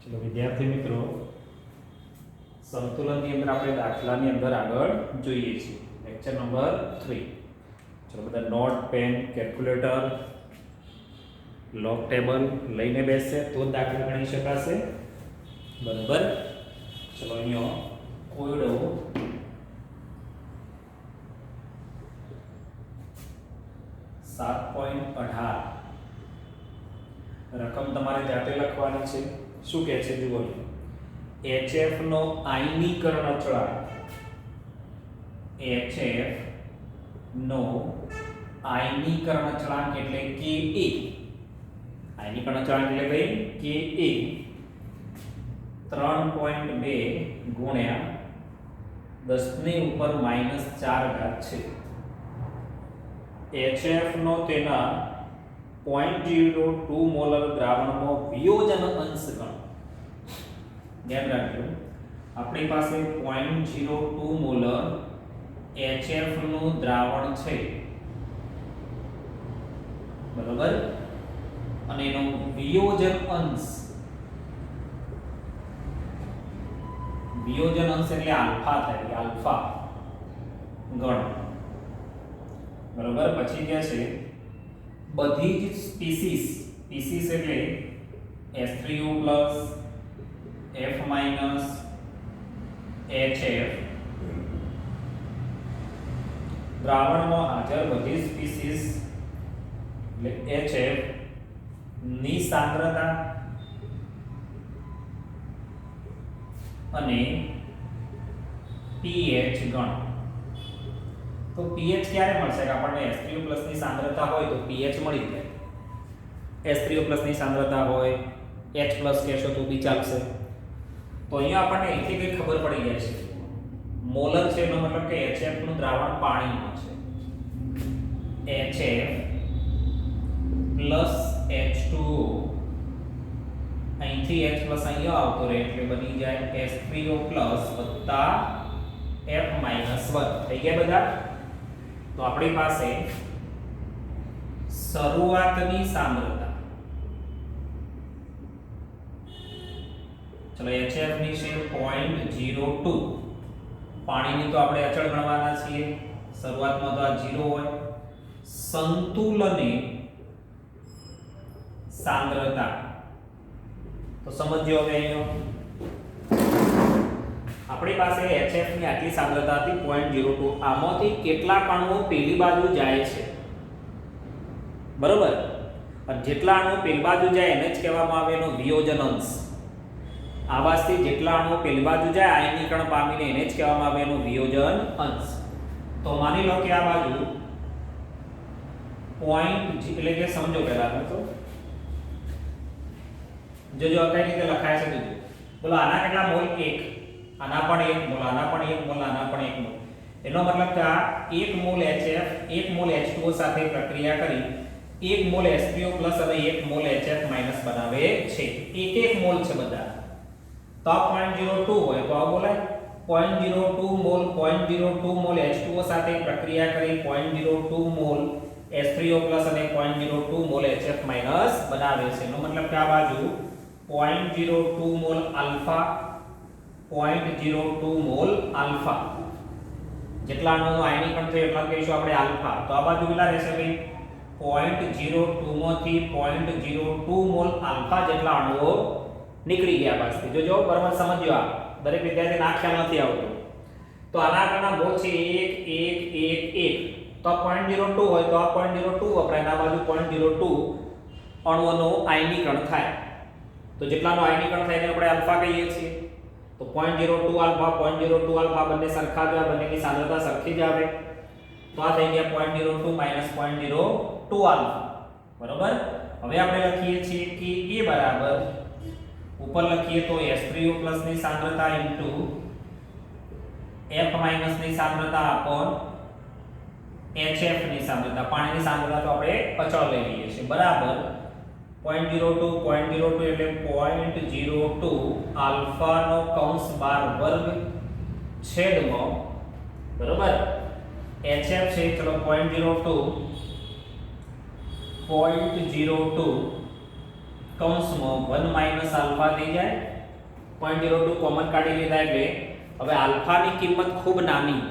चलो विद्यार्थी मित्रों संतुलन ની અંદર આપણે દાખલાની અંદર આગળ જોઈએ છીએ લેક્ચર નંબર 3 ચલો બધા note pen calculator log table લઈને બેસશે તો જ દાખલા ગણી શકાશે બરાબર ચલો અહીંયા કોયડો 7.18 રકમ તમારે જાતે લખવાની છે શું કહે છે જુઓ HF નો આયનીકરણ અચળાંક HF નો આયનીકરણ અચળાંક એટલે Ka આયનીકરણ અચળાંક એટલે ભાઈ Ka 3.2 ગુણ્યા 10 ની ઉપર -4 ઘાત છે HF નો તેના 0.02 મોલર દ્રાવણનો વિયોજન અંશ ગણો ધ્યાન રાખજો આપણી પાસે 0.02 મોલર HF નું દ્રાવણ છે બરાબર અને એનો વિયોજન અંશ એટલે આલ્ફા થાય આલ્ફા ગણો બરાબર પછી કે છે બધી જ સ્પીસીસ એટલે H3O+ F- HF દ્રાવણમાં હાજર બધી સ્પીસીસ એટલે HF ની સાંદ્રતા અને pH ગણો તો pH ક્યારે મળશે કે આપણને H3O+ ની સાંદ્રતા હોય તો pH મળી જાય H3O+ ની સાંદ્રતા હોય H+ કહેશો તો બી ચાલશે તો અહીંયા આપણને અહીંથી કઈ ખબર પડી જાય છે મોલર છે એનો મતલબ કે HF નું દ્રાવણ પાણીમાં છે HF H2O અહીંથી H+ અહીંયા આવતો રહે એટલે બની જાય H3O+ વત્તા F- 1 થઈ ગયા બધા તો આપણી પાસે શરૂઆતની સાંદ્રતા ચલો HF ની છે 0.02 પાણીની તો આપણે અચળ ગણવાના છીએ શરૂઆતમાં તો આ 0 હોય સંતુલને સાંદ્રતા તો સમજજો હવે અહીંયા આપણી પાસે HF ની આટલી સાંદ્રતા હતી 0.02 આમાંથી કેટલા અણુઓ પેલી બાજુ જાય છે બરોબર અને જેટલા અણુઓ પેલી બાજુ જાય એને જ કહેવામાં આવે એનો વિયોજન અંશ આવાસથી જેટલા અણુઓ પેલી બાજુ જાય આયનીકરણ પામીને એને જ કહેવામાં આવે એનો વિયોજન અંશ તો માની લો કે આ બાજુ પોઈન્ટ એટલે કે સમજો પહેલા તો જો કઈ રીતે લખાય છે જોજો બોલો આના કેટલા મોલ 1 આના પણ 1 મોલ આના પણ 1 મોલ આના પણ 1 મોલ એનો મતલબ કે આ 1 મોલ HF 1 મોલ H2O સાથે પ્રક્રિયા કરી 1 મોલ H3O+ અને 1 મોલ HF- બનાવે છે 1 મોલ છે બધા તો 0.02 હોય તો આ બોલાય 0.02 મોલ H2O સાથે પ્રક્રિયા કરી 0.02 મોલ H3O+ અને 0.02 મોલ HF- બનાવે છે એનો મતલબ કે આ બાજુ 0.02 મોલ આલ્ફા 0.02 મોલ આલ્ફા જેટલા અણુનો આયનીકરણ થયો એટલા કહીશું આપણે આલ્ફા તો આ બાજુ કેટલા રહેશે ભાઈ 0.02 માંથી 0.02 મોલ આલ્ફા જેટલા અણુઓ નીકળી ગયા પાસથી જો બરાબર સમજજો આ દરેક વિદ્યાર્થી ના ખ્યાલ નથી આવતો તો આના આગળના મોલ છે 1 તો 0.02 હોય તો આ 0.02 વપરાય આ બાજુ 0.02 અણુઓનો આયનીકરણ થાય તો જેટલાનો આયનીકરણ થાય એને આપણે આલ્ફા કહીએ છીએ તો 0.02 આલ્ફા 0.02 આલ્ફા બંને સરખા જ આવે બંનેની સાંદ્રતા સરખી જ આવે તો આ થઈ ગયા 0.02 0.02 આલ્ફા બરોબર હવે આપણે લખીએ છીએ કે એ બરાબર ઉપર લખીએ તો H3O+ ની સાંદ્રતા ઇન્ટુ F- ની સાંદ્રતા અપોન HF ની સાંદ્રતા પાણીની સાંદ્રતા તો આપણે અચળ લઈ લઈએ છીએ બરાબર 0.02 એટલે 0.02 આલ્ફા નો કૌંસ 12 વર્ગ છેદમાં બરોબર HF છે ચલો 0.02 કૌંસમાં 1 - આલ્ફા થઈ જાય 0.02 કોમન કાઢી લીધા એટલે હવે આલ્ફાની કિંમત ખૂબ નાની,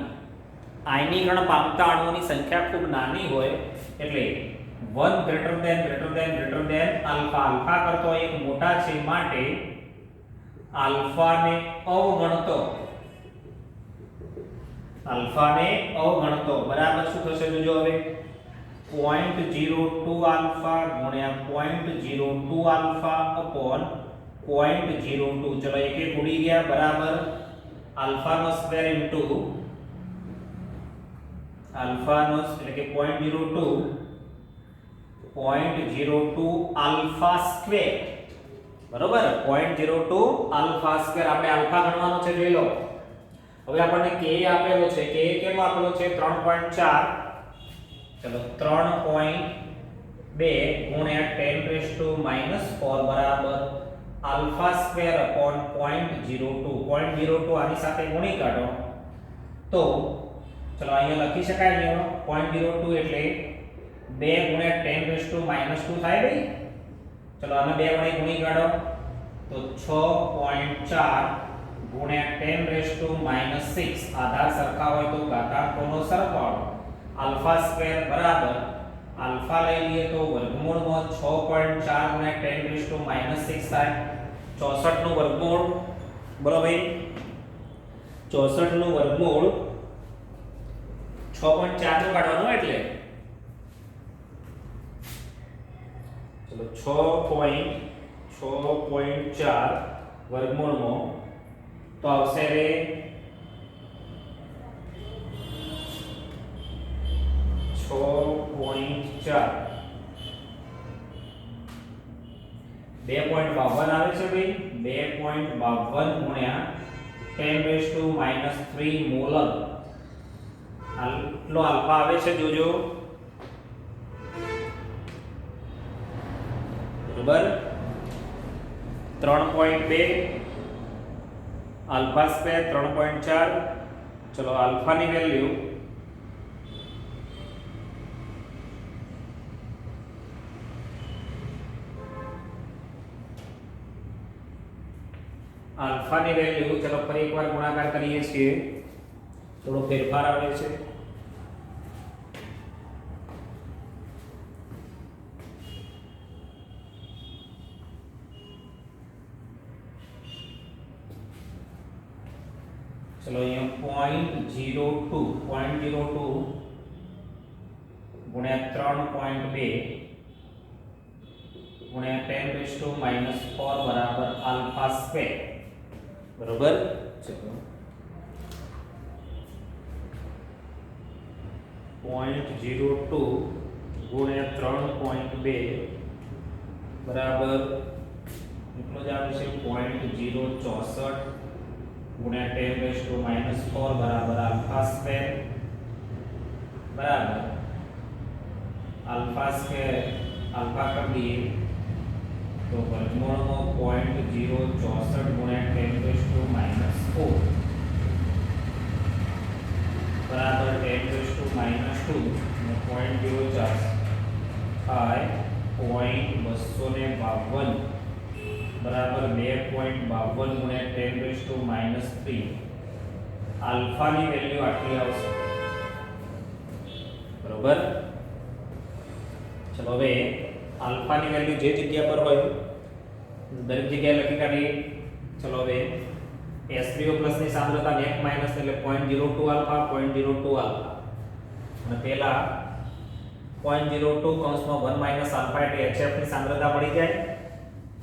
આયનીકરણ પામતા અણુઓની સંખ્યા ખૂબ નાની હોય એટલે 1 greater than આલ્ફા, આલ્ફા કરતો એક મોટા છે માટે આલ્ફાને અવગણતો બરાબર શું થશે જોજો હવે 0.02 આલ્ફા ગુણ્યા 0.02 આલ્ફા અપોન 0.02, ચલો એક એક ઉડી ગયા બરાબર આલ્ફાનો સ્ક્વેર ઇન્ટુ આલ્ફાનો એટલે કે 0.02 આલ્ફા સ્ક્વેર બરોબર 0.02 આલ્ફા સ્ક્વેર. આપણે આલ્ફા ગણવાનો છે જોઈ લો. હવે આપણને k આપેલો છે, k કેટલો આપેલો છે 3.4, ચલો 3.2 ગુણ્યા 10⁻⁴ બરાબર આલ્ફા સ્ક્વેર અપોન 0.02 આની સાથે ગુણી કાઢો તો ચલો અહીંયા લખી શકાય ને 0.02 એટલે 2 ગુણ્યા 10⁻² થાય ભાઈ. ચલો આને 2 વડે ગુણી કાઢો તો 6.4 ગુણ્યા 10⁻⁶ આધાર સરખા હોય તો ઘાતાંકોનો સરવાળો આલ્ફા સ્ક્વેર બરાબર આલ્ફા લઈ લઈએ તો વર્ગમૂળમાં 6.4 ગુણ્યા 10⁻⁶ થાય 64 નું વર્ગમૂળ બોલો ભાઈ 64 નું વર્ગમૂળ 6.4 નું કાઢવાનું એટલે ચલો 6.4 વર્ગમૂળમાં તો આવશે રે 6.4 2.52 આવે છે ભાઈ 2.52 ગુણ્યા 10⁻³ મોલર આટલો આલ્ફા આવે છે જોજો બરાબર 3.2 આલ્ફા સ્ક્વેર 3.4 ચલો આલ્ફાની વેલ્યુ ચલો ફરી એકવાર ગુણાકાર કરીએ છીએ થોડો ફેરફાર આવે છે चलो यहाँ 0.02 गुण્યા 3.2 गुण્યા 10⁻⁴ बराबर अल्फा स्क्वेर बराबर. चलो 0.02 गुण્યા 3.2 बराबर કેટલો જ આવે છે 0.064 गुण્યા 10⁻⁴ बराबर अल्फा स्क्वेर बराबर अल्फा स्क्वेर अल्फा कर दिए तो वर्गमूल में 0.064 गुण્યા 10⁻⁴ बराबर 10⁻² में 0.04 થાય 0.252 बराबर 2.52 गुण્યા 10⁻³ अल्फा ની વેલ્યુ આટલી આવશે બરોબર. ચલો હવે अल्फा ની વેલ્યુ જે જગ્યા પર હોય દરેક જગ્યાએ લખી કાઢીએ. ચલો હવે S3O+ ની સાંદ્રતા F- એટલે 0.02 આલ્ફા 0.02 આલ્ફા અને પહેલા 0.02 કૌંસમાં 1 - આલ્ફા એટલે HF ની સાંદ્રતા મળી જાય.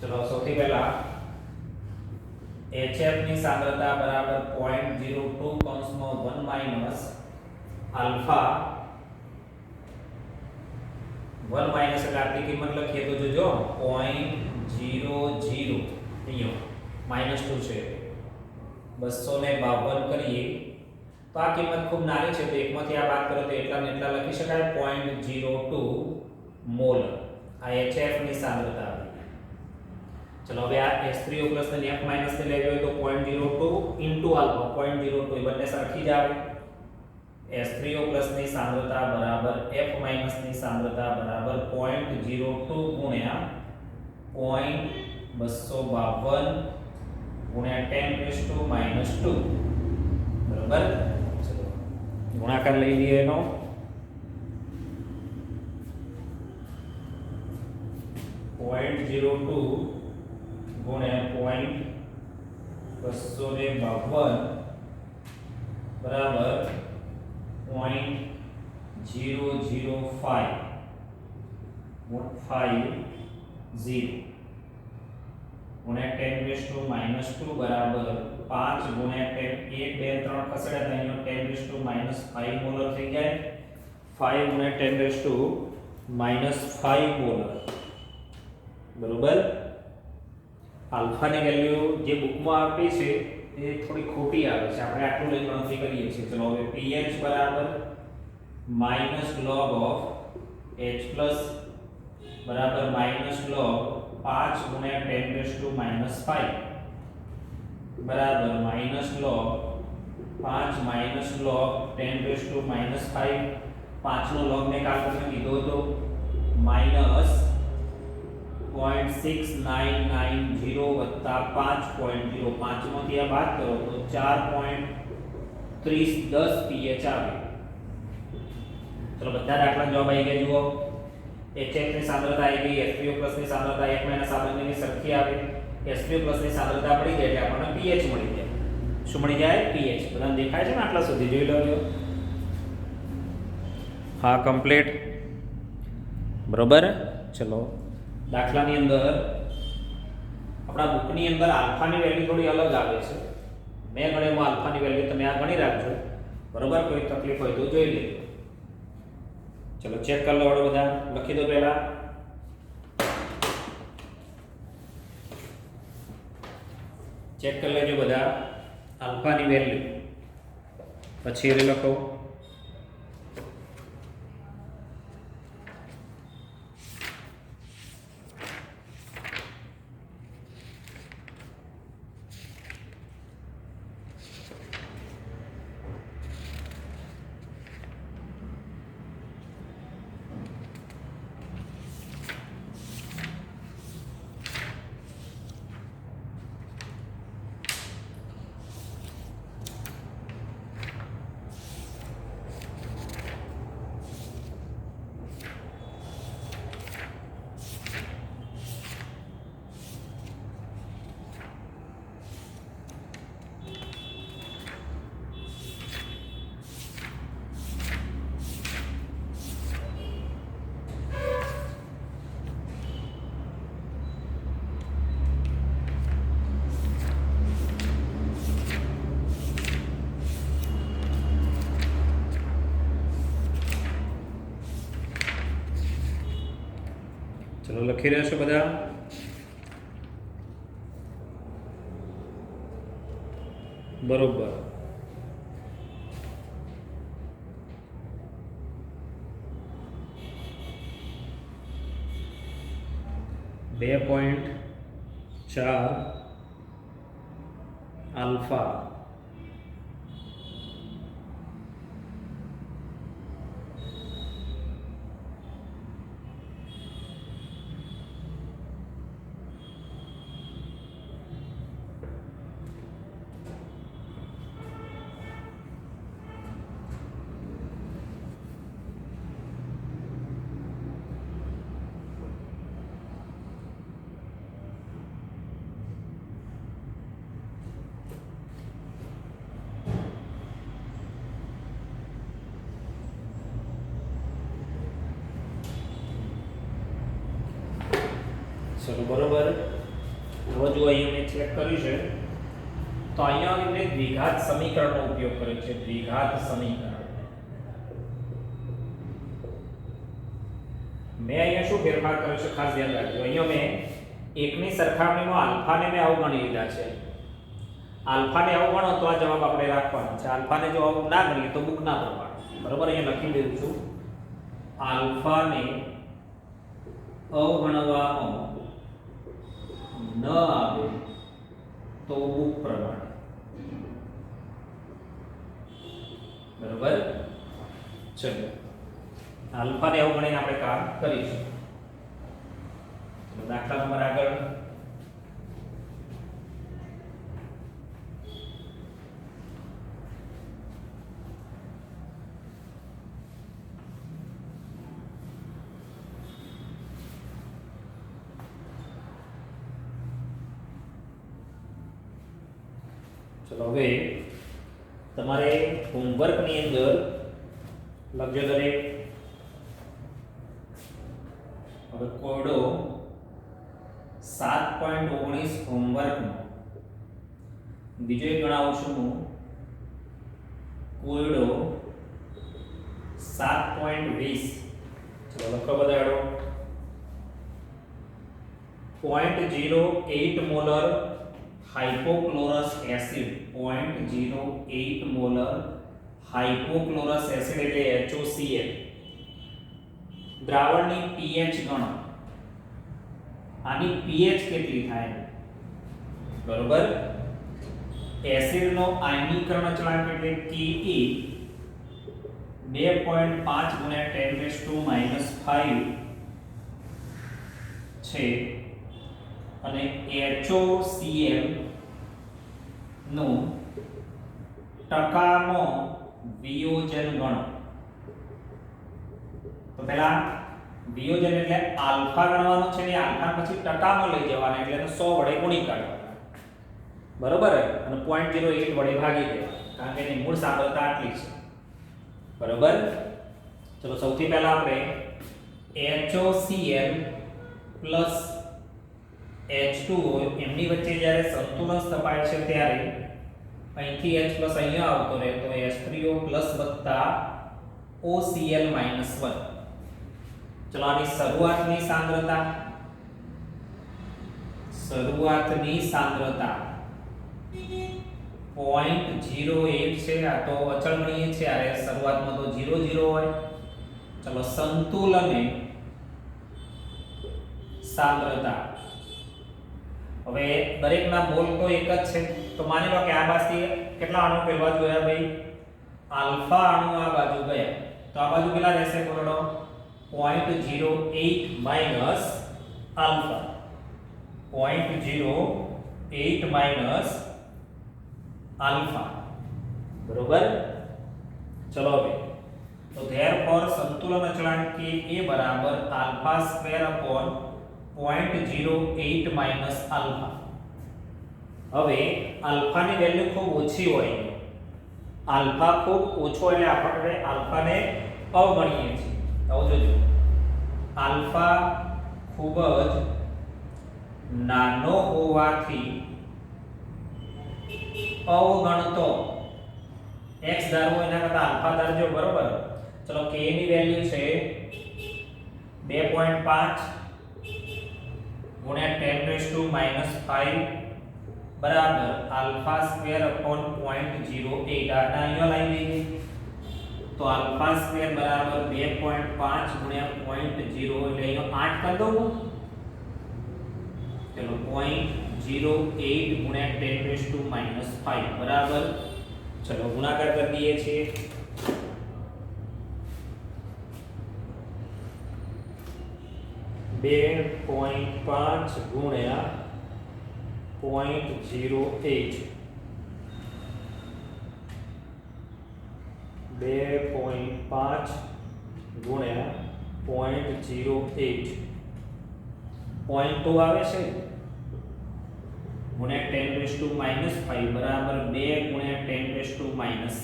चलो સૌથી પહેલા HF ની સાંદ્રતા બરાબર 0.02 કૌંસમાં 1 - આલ્ફા 1 - એટલે આટલી કિંમત લખીએ તો જોજો 0.00 અહીંયા -2 છે 252 કરીએ તો આ કિંમત ખૂબ નાની છે તો એકમાંથી આ બાદ કરો તો એટલા ને એટલા લખી શકાય 0.02 મોલ આ HF ની સાંદ્રતા. चलो હવે આ S3O+ ને F- ને લેવી હોય તો 0.02 ઇન્ટુ આલ્ફા 0.02 એ બંને સરખી જ આવે. S3O+ ની સાંદ્રતા બરાબર F- ની સાંદ્રતા બરાબર 0.02 ગુણ્યા 0.252 ગુણ્યા 10⁻², બરાબર. ચલો ગુણાકાર લઈ લઈએ એનો. 0.02 ગુણ્યા 0.252 બરાબર 0.005 ગુણ્યા 10⁻² બરાબર 5 ગુણ્યા 10, 1 2 3 ખસેડ્યા તો અહીંયા 10⁻5 મોલર થઈ જાય. 5 ગુણ્યા 10⁻5 મોલર, બરોબર. આલ્ફાની વેલ્યુ જે બુકમાં આપી છે એ થોડી ખોટી આવે છે, આપણે આટલું લઈ ગણતરી કરીએ છીએ. ચલો હવે pH બરાબર -log of H plus બરાબર -log 5 ગુણ્યા 10⁻5 બરાબર -log 5 log 10⁻5, 5 નો log ને કાલ તમે કીધો તો -0.6990 વત્તા 5.0, 5 માંથી આ બાદ કરો તો 4.3010 pH આવે. ચલો બધા દાખલા જવાબ આવી ગયા. જુઓ, HF ની સાંદ્રતા આવી ગઈ, SPO+ ની સાંદ્રતા 1 - સામાન્યની સરખી આવે. SPO+ ની સાંદ્રતા પડી જાય એટલે આપણને pH મળી જાય. શું મળી જાય? pH. બધાને દેખાય છે ને? આટલા સુધી જોઈ લેજો. હા, કમ્પ્લીટ, બરોબર. ચલો દાખલાની અંદર આપણા બુકની અંદર આલ્ફાની વેલ્યુ થોડી અલગ આવે છે. મેં ગણેમાં આલ્ફાની વેલ્યુ તમે આ ગણી રાખજો, બરોબર. કોઈ તકલીફ હોય તો જોઈ લેજો. ચલો ચેક કરી લો બધા, લખી દો પહેલા. ચેક કરી લેજો બધા આલ્ફાની વેલ્યુ, પછી એ લખો. ચલો લખી રહ્યા છો બધા? બરોબર. બે 2.4 આલ્ફા ચલો બરોબર. હવે જો અહીંયા મેં ચેક કર્યું છે તો અહીંયા આપણે દ્વિઘાત સમીકરણનો ઉપયોગ કર્યો છે. દ્વિઘાત સમીકરણ મેં અહીંયા શું ફેરફાર કર્યો છે ખાસ ધ્યાન રાખજો. અહીંયા મેં એકની સરખામણીમાં આલ્ફાને મેં અવગણી લીધા છે. આલ્ફાને અવગણો તો આ જવાબ આપણે રાખવાનો છે. આલ્ફાને જો ના ગણીએ તો બુકના પ્રમાણે, બરોબર. અહીંયા લખી દઉં છું, આલ્ફાને અવગણવામાં ન આવે તો બુક પ્રમાણે, બરોબર. ચલો આલ્ફાને અવગણીને આપણે કામ કરીશું. દાખલા નંબર આગળ. ચલો હવે તમારે હોમવર્કની અંદર લખજો દરેક. હવે કોડો 7.19 હોમવર્કનો બીજો એક ગણાવું છું હું. કોયડો 7.20. ચલો લખો બધાડો. 0.08 મોલર હાઇપોક્લોરસ એસિડ. 0.08 મોલર હાઇપોક્લોરસ એસિડ એટલે HOCl. દ્રાવણની pH ગણો. આની pH કેટલી થાય? બરોબર. એસિડનો આયનીકરણ અચળાંક એટલે Ke 2.5 × 10⁻⁵ છે અને HOCl નું ટકામાં વિયોજન ગણો. તો પહેલા વિયોજન એટલે આલ્ફા ગણવાનું છે ને આલ્ફા પછી ટકામાં લઈ જવાના એટલે એને 100 વડે ગુણી કાઢવાના. બરોબર. અને 0.08 વડે ભાગી દેવાના કારણ કે એની મૂળ સાંદ્રતા આટલી છે. બરોબર. ચલો સૌથી પહેલા આપણે HOCl પ્લસ H2O એમની વચ્ચે જ્યારે સંતુલન સ્થપાય છે ત્યારે અહીંથી H પ્લસ અહીંયા આવતો રહે તો H3O પ્લસ વત્તા OCl માઈનસ 1. ચલો આની શરૂઆતની સાંદ્રતા 0.08 છે. આ તો અચળ ગણીએ છે અરે શરૂઆતમાં તો 0 હોય. ચલો સંતુલને સાંદ્રતા. હવે દરેકના મોલ તો એક જ છે તો માની લો કે આ બાજુથી કેટલા અણુ પહેલા જોયા ભાઈ? આલ્ફા અણુ આ બાજુ ગયા તો આ બાજુ કેટલા રહેશે બોલો? 0.08 માઈનસ આલ્ફા. 0.08 minus alpha. બરોબર. ચલો હવે તો ધેરફોર સંતુલન અચળાંક કે એ બરાબર alpha square upon 0.08 minus alpha. હવે આલ્ફાની વેલ્યુ ખૂબ ઓછી હોય. આલ્ફા ખૂબ ઓછો એટલે આપણે આલ્ફાને અવગણીએ છીએ. તો જોજો આલ્ફા ખૂબ જ નાનો હોવાથી અવગણતો x ધારવો એના કરતા આલ્ફા ધારજો. બરોબર. ચલો k ની વેલ્યુ છે 2.5 ગુણ્યા 10⁻⁵ બરાબર આલ્ફા સ્ક્વેર અપોન 0.08. આના અહીંયા લાવી દઈએ તો આલ્ફા સ્ક્વેર બરાબર 2.5 ગુણ્યા 0.0 એટલે અહીંયા 8 કરી દઉં. ચલો 0.08 ગુણ્યા 10⁻⁵ બરાબર. ચલો ગુણાકાર કરી દઈએ છીએ. 2.5 ગુણ્યા 0.08 2.5 ગુણ્યા 0.08 0.2 આવે છે ગુણ્યા 10⁻⁵ બરાબર 2 ગુણ્યા 10⁻⁻6.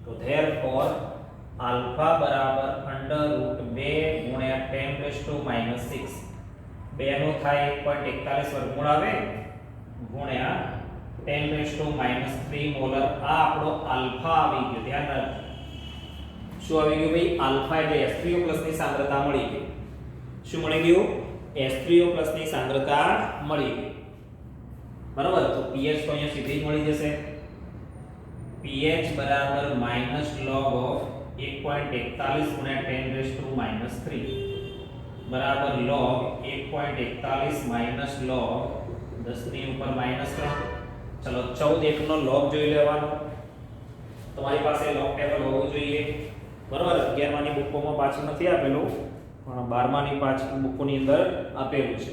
તો ધેરફોર આલ્ફા બરાબર √2 ગુણ્યા 10⁻⁻6. 2 નો થાય 1.41 વર્ગમૂળ આવે ગુણ્યા 10⁻⁻3 મોલર. આ આપણો આલ્ફા આવી ગયો. ધ્યાન રાખજો શું આવી ગયું ભાઈ? આલ્ફા એટલે H3O+ ની સાંદ્રતા મળી ગઈ. શું મળી ગયું? H3O+ ની સાંદ્રતા મળી ગઈ. બરાબર. તો pH તો અહીંયા સીધી જ મળી જશે. pH બરાબર -log of 1.41 ગુણ્યા 10⁻³ બરાબર log 1.41 log 10 ની ઉપર -3. ચલો 14 એકનો log જોઈ લેવાનો. તમારી પાસે log ટેબલ હોવું જોઈએ. બરાબર. 11 માની બુકોમાં પાછળ નથી આપેલું પણ 12 માની પાછળ બુકોની અંદર આપેલું છે.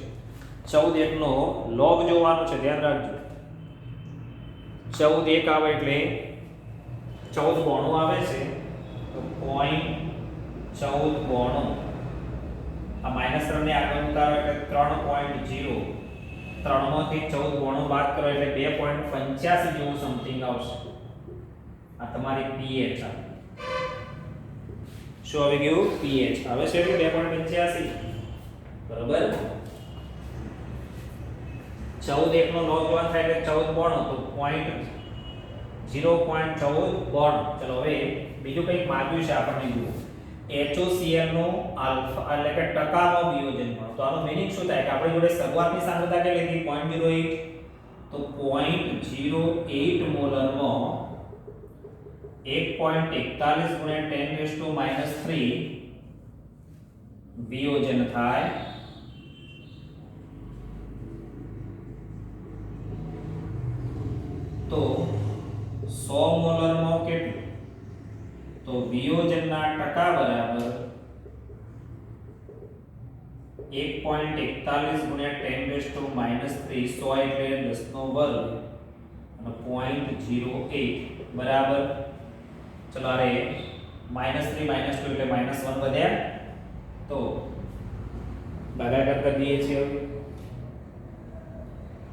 14 એકનો log જોવાનો છે. ધ્યાન રાખજો. 14 એક આવે એટલે 14 92 આવે છે તો 0.1492. આ -3 ને આગળ ઉતારો એટલે 3.0 3 માંથી 14 ગણો બાદ કરો એટલે 2.85 જેવું સમથિંગ આવશે. આ તમારી pH આવે. શું આવી ગયું? pH આવે છે એટલે 2.85 બરોબર. 14 એકનો log 1 થાય એટલે 14 ગણો તો 0.14 ગણો. ચલો હવે બીજું કંઈક માગ્યું છે આપણને જુઓ. HOCl નો આલ્ફા એટલે કે ટકામાં વિયોજન ગણો. તો આનો મીનિંગ શું થાય કે આપણી જોડે શરૂઆતની સાંદ્રતા કેટલી હતી? 0.08. તો 0.08 મોલરમાં 1.41 ગુણ્યા 10 3 વિયોજન થાય. તો 100 મોલરમાં કેટલું? તો વિયોજનના ટકા બરાબર 1.41 ગુણ્યા 10 3 100 એટલે 10 નો વર્ગ અને 0.08 બરાબર. ચલો અરે -3 -2 એટલે -1 વધ્યા. તો ભાગાકાર કરી દઈએ છીએ.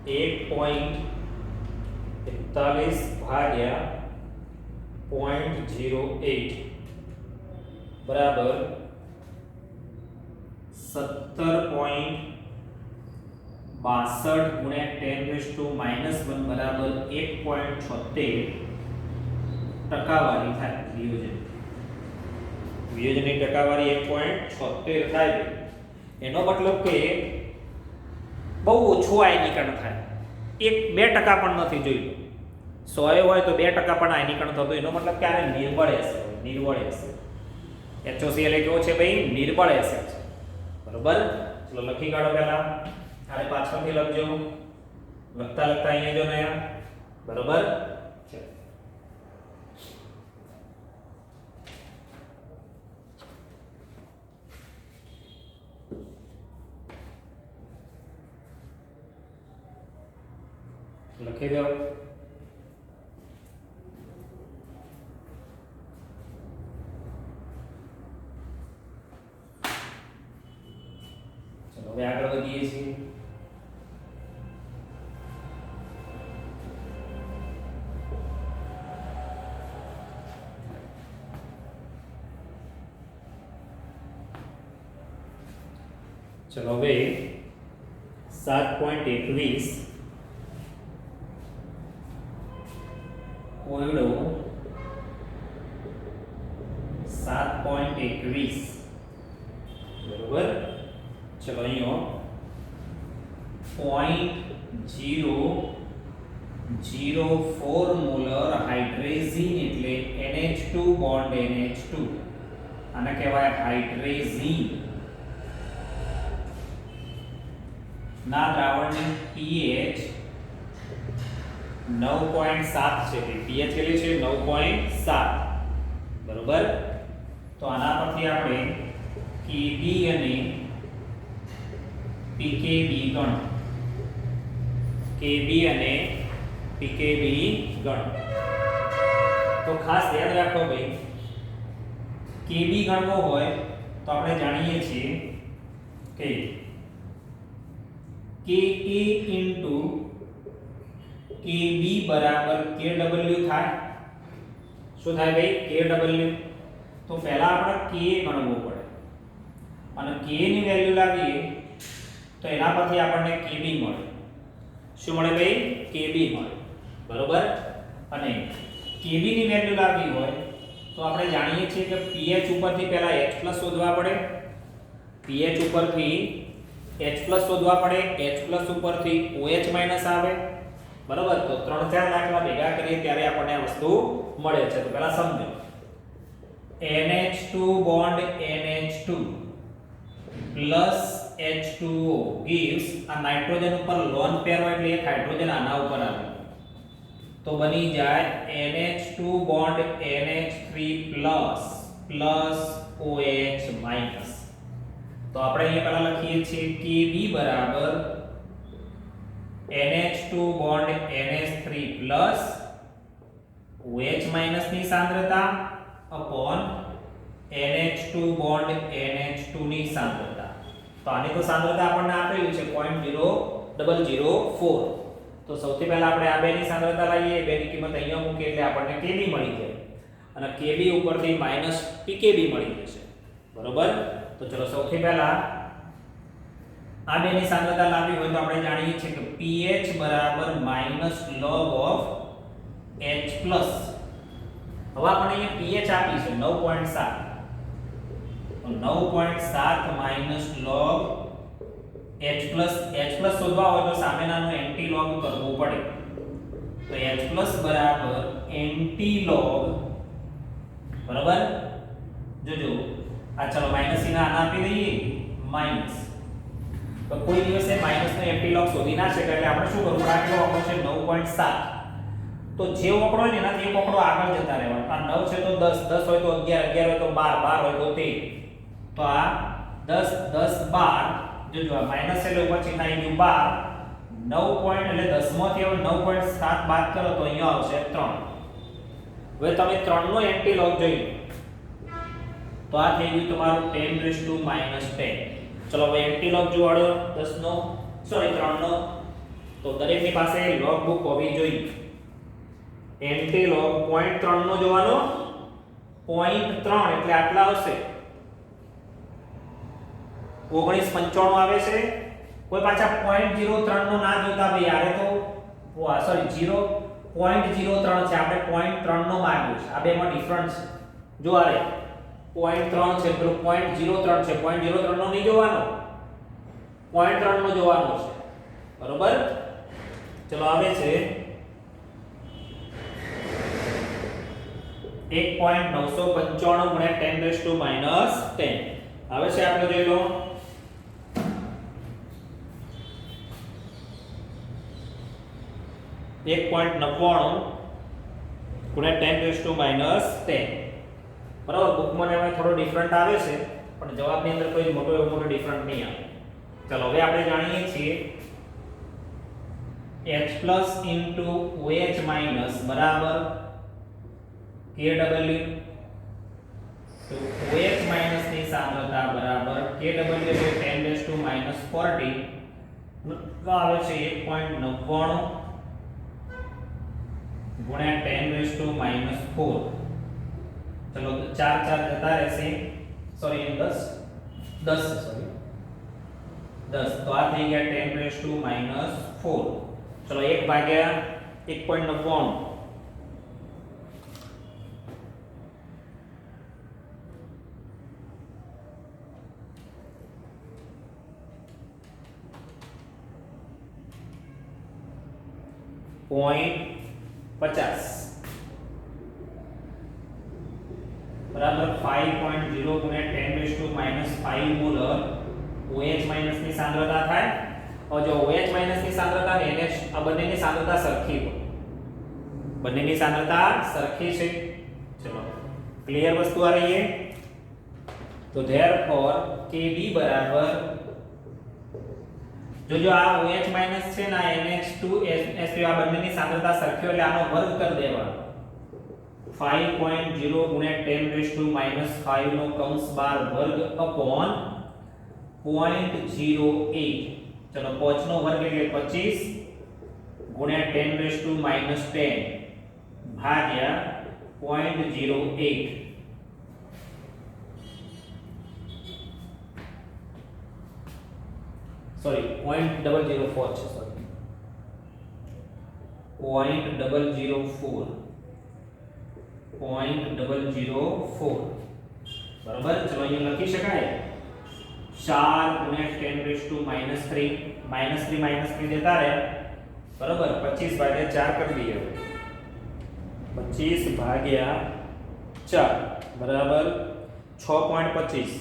1.41 ભાગ્યા 0.08 બરાબર 17.62 ગુણ્યા 10 1 બરાબર 1.76 ટકાવારી થાય વિયોજન. વિયોજનની ટકાવારી 1.76 થાય. એનો મતલબ કે બહુ ઓછું આયનીકરણ થાય. 1-2% પણ નથી જોયું. 100 હોય તો 2% પણ આયનીકરણ થતું. એનો મતલબ કે આ નિર્બળ એસિડ હોય. નિર્બળ એસિડ HOCl એ કેવો છે ભાઈ? નિર્બળ એસિડ છે બરોબર. ચલો લખી કાઢો પહેલા. આને પાછળથી લખજો. લખતા લખતા અહીંયા જો ને બરોબર. લખી દો. ચલો હવે આગળ વધીએ છીએ. ચલો હવે 7.21 કોયડો 7.21 બરોબર. ચલો અહીંયા 0.004 મોલર હાઇડ્રેઝિન એટલે NH2 બોન્ડ NH2 આને કહેવાય હાઇડ્રેઝિન ના દ્રાવણની pH 9.7 છે. pH કેટલી છે? 9.7 બરોબર. તો આના પરથી આપણે Kb અને pKb ગણ. Kb અને pKb ગણ. તો ખાસ ધ્યાન રાખો ભાઈ, Kb ગણવો હોય તો આપણે જાણીએ છીએ કે Ka into Kb બરાબર Kw થાય. શું થાય ભાઈ? Kw. તો પહેલા આપણે K ગણવો પડે અને K ની વેલ્યુ લાવીએ તો એના પરથી આપણને Kb મળે. શું મળે ભાઈ? Kb મળે બરોબર. અને Kb ની વેલ્યુ લાવવી હોય તો આપણે જાણીએ છીએ કે pH ઉપરથી પહેલા H+ શોધવા પડે. pH ઉપરથી H+ શોધવા પડે. H+ ઉપરથી OH- આવે બરોબર. તો 3-4 દાખલા ભેગા કરીએ ત્યારે આપણને આ વસ્તુ મળે છે. તો પહેલા સમજો. NH2 bond NH2 plus H2O gives આ નાઇટ્રોજન ઉપર લોન પેર હોય એટલે એક હાઇડ્રોજન આના ઉપર આવે તો બની જાય NH2 bond NH3 plus OH minus. તો આપણે અહીંયા પહેલા લખીએ છીએ Kb બરાબર NH2 bond NH3 plus OH minus ની સાંદ્રતા અપોન NH2 બોન્ડ NH2 ની સાંદ્રતા. તો આની તો સાંદ્રતા આપણને આપેલી છે 0.04 0.004. તો સૌથી પહેલા આપણે આ બેની સાંદ્રતા લાવીએ, બેની કિંમત અહીંયા મૂકીએ એટલે આપણને kb મળી જાય અને kb ઉપરથી માઈનસ pkb મળી જશે. બરોબર? તો ચલો સૌથી પહેલા આ બેની સાંદ્રતા લાવવી હોય તો આપણે જાણીએ છીએ કે pH બરાબર minus log of H plus. હવે આપણે અહીંયા pH આપી છે 9.7, તો 9.7 minus log H plus. H plus શોધવા હોય તો સામેનાનું એન્ટી log કરવું પડે. તો H પ્લસ બરાબર એન્ટી log. બરાબર? જોજો આ ચલો માઈનસ ના આના આપી દઈએ માઈનસ. તો કોઈ દિવસે માઈનસ નો એન્ટી log શોધી ના શકે એટલે આપણે શું કરવું? આ કેવો આંકડો છે 9.7. તો જે આંકડો હોય ને એનાથી એક આંકડો આગળ જતા રહેવાનું. આ 9 છે તો 10, 10 હોય તો 11, 11 હોય તો 12, 12 હોય તો 13. તો આ 10, 10, 12. જોજો આ માઈનસ એટલે ઉપર ચિહ્ન આવી ગયું 12. 9 પોઈન્ટ એટલે 10 માંથી હવે 9.7 બાદ કરો તો અહીંયા આવશે 3. હવે તમે 3 નો એન્ટી log જોઈ તો આ થઈ ગયું તમારું 10⁻⁻10. ચલો હવે એન્ટી log જોવાડો 10 નો, સોરી 3 નો. તો દરેકની પાસે log બુક હોવી જોઈએ. એન્ટી log 0.3 નો જોવાનો, 0.3 એટલે આટલા આવશે 1995 આવે છે. કોઈ પાછા 0.03 નો ના જોતા ભાઈ, યારે તો સોરી 0.03 છે, આપણે 0.3 નો માંગ્યું છે. આ બેમાં ડિફરન્સ જો આરે 0.3 છે, પેલો 0.03 છે. 0.03 નો નહીં જોવાનો, 0.3 નો જોવાનો છે. બરોબર? ચલો આવે છે 1.995 ગુણ્યા 10⁻10 આવે છે. આપણે જોઈ લો 1.99 ગુણ્યા 10⁻10. બરાબર? બુકમાં એમાં થોડો ડિફરન્ટ આવે છે પણ જવાબની અંદર કોઈ મોટો ડિફરન્ટ નહીં આવે. ચલો હવે આપણે જાણીએ છીએ H plus into OH minus બરાબર KW. તો OH માઈનસ ની સાંદ્રતા બરાબર KW એટલે 10⁻40 આવે છે 1.99 ગુણ્યા 10⁻4. ચલો 4 4 જતા રહેશે, સોરી 10 સોરી 10. તો આ થઈ ગયા 10⁻4. ચલો 1 ભાગ્યા 1.99 0.50 બરાબર 5.0 ગુણ્યા 10⁻5 મોલર OH માઈનસ ની સાંદ્રતા થાય. હવે જો OH માઈનસ ની સાંદ્રતા ને NH આ બંનેની સાંદ્રતા સરખી હોય, બંનેની સાંદ્રતા સરખી છે. ચલો ક્લિયર વસ્તુ આ રહી है. તો ધેરફોર Kb બરાબર જો આ OH માઈનસ છે ને આ NH2SO આ બંનેની સાંદ્રતા સરખી એટલે આનો વર્ગ કરી દેવાનો. 5.0 ગુણ્યા 10⁻5 નો કૌંસ બાર વર્ગ અપોન 0.08. ચલો 5 નો વર્ગ એટલે 25 ગુણ્યા 10⁻10 ભાગ્યા 0.08. સોરી 0.004 છે, સોરી 0.004 બરાબર. ચલો અહીંયા લખી શકાય 4 ગુણ્યા 10⁻3 -3 દેતા રહે બરાબર. 25 ભાગ્યા 4 કરી દઈએ. 25 ભાગ્યા 4 બરાબર 6.25.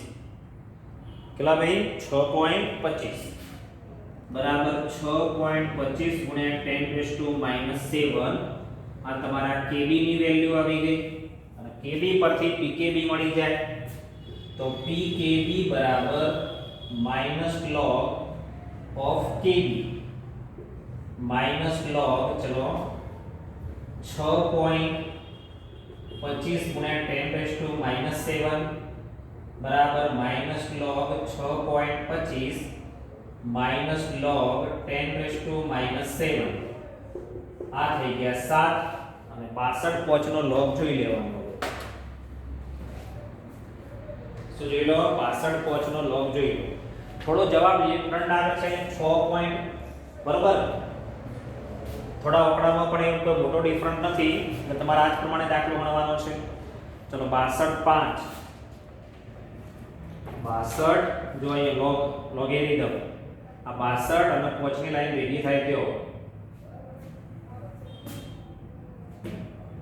કેટલા ભાઈ? 6.25 બરાબર 6.25 ગુણ્યા 10⁻7. આ તમારા Kb ની વેલ્યુ આવી ગઈ અને Kb પરથી Pkb મળી જાય. તો Pkb બરાબર -log of Kb -log ચલો 6.25 ગુણ્યા 10⁻7 બરાબર -log 6.25 માઇનસ log 10⁻⁷ આ થઈ ગયા 7 અને 62 પોચનો log જોઈ લેવાનો. શું જોઈ લો? 62 પોચનો log જોઈ લો. થોડો જવાબ ડિફરન્ટ આવે છે 6 પોઈન્ટ, બરોબર. થોડા આંકડામાં પણ એવું કોઈ મોટો ડિફરન્ટ નથી એટલે તમારે આ જ પ્રમાણે દાખલો ગણવાનો છે. ચલો 62 જો અહીંયા લોગેરિધમ આ 62 અને પોચની લાઈન ભેગી થાય તો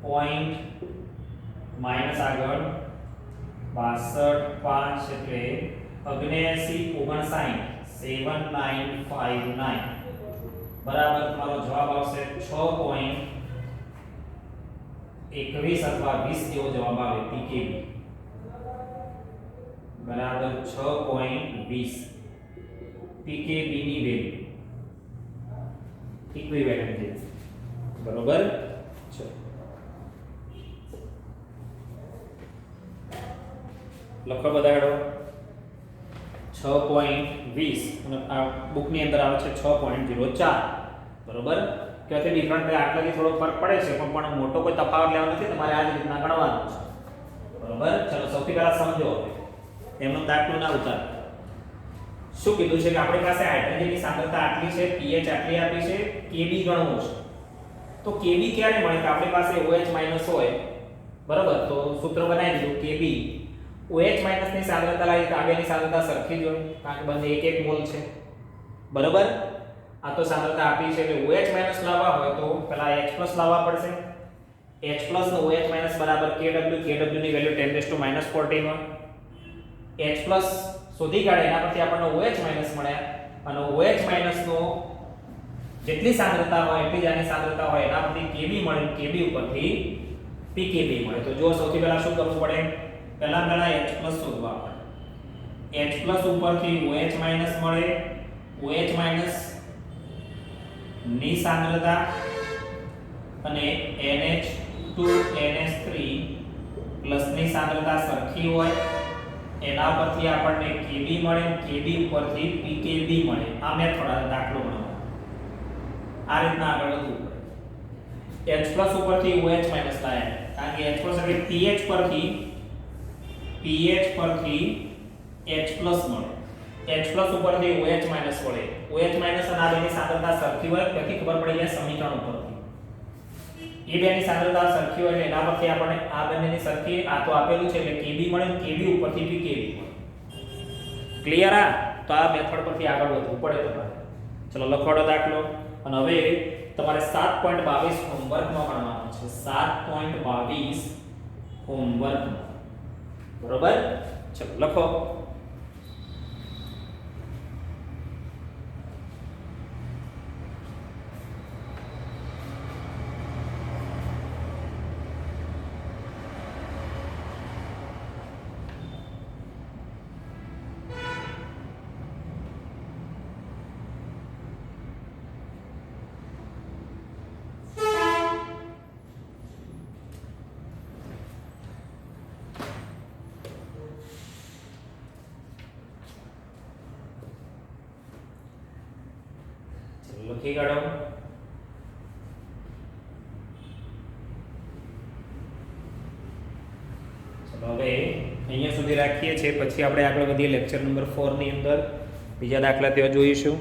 પોઈન્ટ માઈનસ આગળ 62 5 એટલે 79 7959 બરાબર. તમારો જવાબ આવશે 6.21 અથવા 20 જેવો જવાબ આવે પીકેબી બરાબર 6.20 પીકેબી ની વેલ્યુ ઇક્વિવેલન્ટ છે, બરોબર. ચલો લખો બધા હેડો 6.20 અને આ બુકની અંદર આવે છે 6.04, બરોબર. ક્યાંથી ડિફરન્ટ આટલાથી થોડો ફરક પડે છે પણ મોટો કોઈ તફાવત લેવાનો નથી, તમારે આ જ રીતના ગણવાનું છે, બરોબર. ચલો સૌથી પહેલા સમજો એમનો દાખલો ના ઉતાર. શું કીધું છે કે આપણી પાસે હાઇડ્રોજનની સાંદ્રતા આટલી છે, pH આટલી આપી છે, Kb ગણવું છે. તો Kb ક્યારે મળે કે આપણી પાસે OH માઈનસ હોય, બરોબર. તો સૂત્ર બનાવી દીધું Kb OH માઈનસ ની સાંદ્રતા લાવી તો આ બેની સાંદ્રતા સરખી જ હોય કારણ કે બંને 1 મોલ છે, બરોબર. આ તો સાંદ્રતા આપી છે એટલે OH માઈનસ લાવવા હોય તો પહેલા H પ્લસ લાવવા પડશે. H પ્લસ નો OH માઈનસ બરાબર Kw ની વેલ્યુ 10⁻⁴ હોય. H પ્લસ શોધી કાઢે એના પરથી આપણને OH માઈનસ મળ્યા અને OH માઈનસ નો જેટલી સાંદ્રતા હોય એટલી જ આની સાંદ્રતા હોય એના પરથી Kb મળે, Kb ઉપરથી pKb મળે. તો જો સૌથી પહેલા શું કરવું પડે? પહેલા H પ્લસ શોધવા પડે. H પ્લસ ઉપરથી OH માઈનસ મળે, OH માઈનસ ની સાંદ્રતા અને NH2 NH3 પ્લસ ની સાંદ્રતા સરખી હોય એના પરથી આપણને Kb મળે, Kb ઉપરથી pKb મળે. આ મેથડ આ દાખલો ગણવાનો આ રીતના આગળ વધવું પડે. H પ્લસ ઉપરથી OH માઈનસ લાયા કારણ કે H પ્લસ એટલે pH પરથી H પ્લસ મળે, H પ્લસ ઉપરથી OH માઈનસ મળે. OH માઈનસ અને આ બેની સાંદ્રતા સરખી હોય તેથી ખબર પડી જાય સમીકરણ ઉપરથી એ બેની સાંદ્રતા સરખી હોય એટલે એના પરથી આપણને આ બંનેની સરખી આ તો આપેલું છે એટલે Kb મળે, Kb ઉપરથી pKb મળે. ક્લિયર? આ તો આ મેથડ પરથી આગળ વધવું પડે તમારે. ચલો લખવાડો દાખલો. અને હવે તમારે 7.22 હોમવર્કમાં ગણવાનું છે. 7.22 હોમવર્ક, બરોબર. ચલો લખો. લખી કાઢો. ચલો હવે અહીંયા સુધી રાખીએ છીએ, પછી આપણે આગળ વધીએ લેક્ચર નંબર 4 ની અંદર બીજા દાખલા ત્યાં જોઈશું.